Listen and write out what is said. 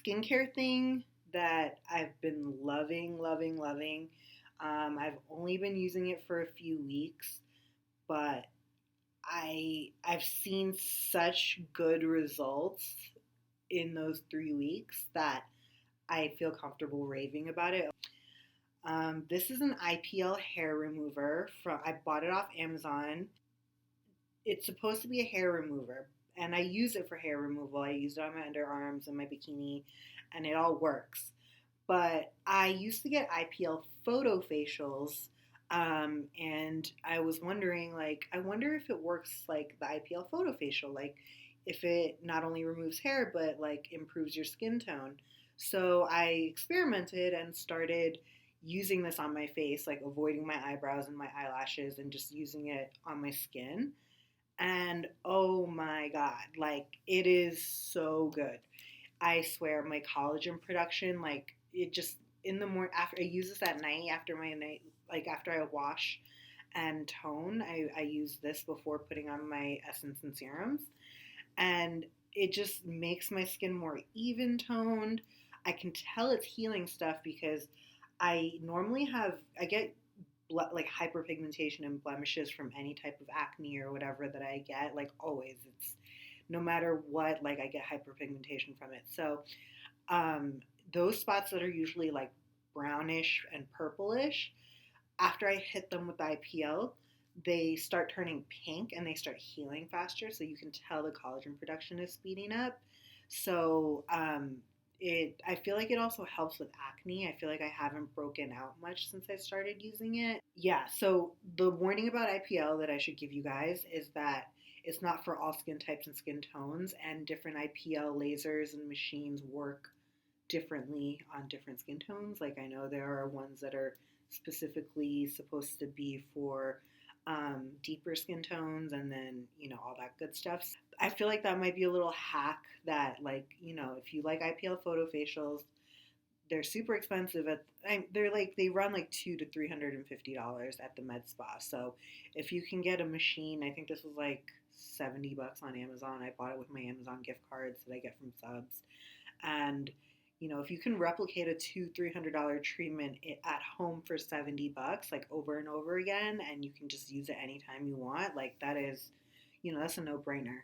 skincare thing that I've been loving, loving, loving. I've only been using it for a few weeks, but I've seen such good results in those 3 weeks that I feel comfortable raving about it. This is an IPL hair remover. I bought it off Amazon. It's supposed to be a hair remover, and I use it for hair removal. I use it on my underarms and my bikini, and it all works. But I used to get IPL Photofacials, and I was wondering, like, I wonder if it works like the IPL Photofacial, like, if it not only removes hair but like improves your skin tone. So I experimented and started using this on my face, like avoiding my eyebrows and my eyelashes and just using it on my skin. And oh my God, like it is so good. I swear, my collagen production, like it just in the morning after I use this at night after my night, like after I wash and tone, I use this before putting on my essence and serums, and it just makes my skin more even toned. I can tell it's healing stuff because I get like hyperpigmentation and blemishes from any type of acne or whatever that I get. Like always, it's no matter what, like I get hyperpigmentation from it. So um, those spots that are usually like brownish and purplish, after I hit them with the IPL, they start turning pink and they start healing faster. So you can tell the collagen production is speeding up. So I feel like it also helps with acne. I feel like I haven't broken out much since I started using it. Yeah, so the warning about IPL that I should give you guys is that it's not for all skin types and skin tones, and different IPL lasers and machines work differently on different skin tones. Like I know there are ones that are specifically supposed to be for deeper skin tones, and then all that good stuff. I feel like that might be a little hack that, like, if you like IPL photofacials, they're super expensive. They're like they run like $200 to $350 at the med spa. So if you can get a machine, I think this was like $70 on Amazon. I bought it with my Amazon gift cards that I get from subs, and if you can replicate a $200 to $300 treatment at home for $70, like over and over again, and you can just use it anytime you want, like that is, that's a no brainer.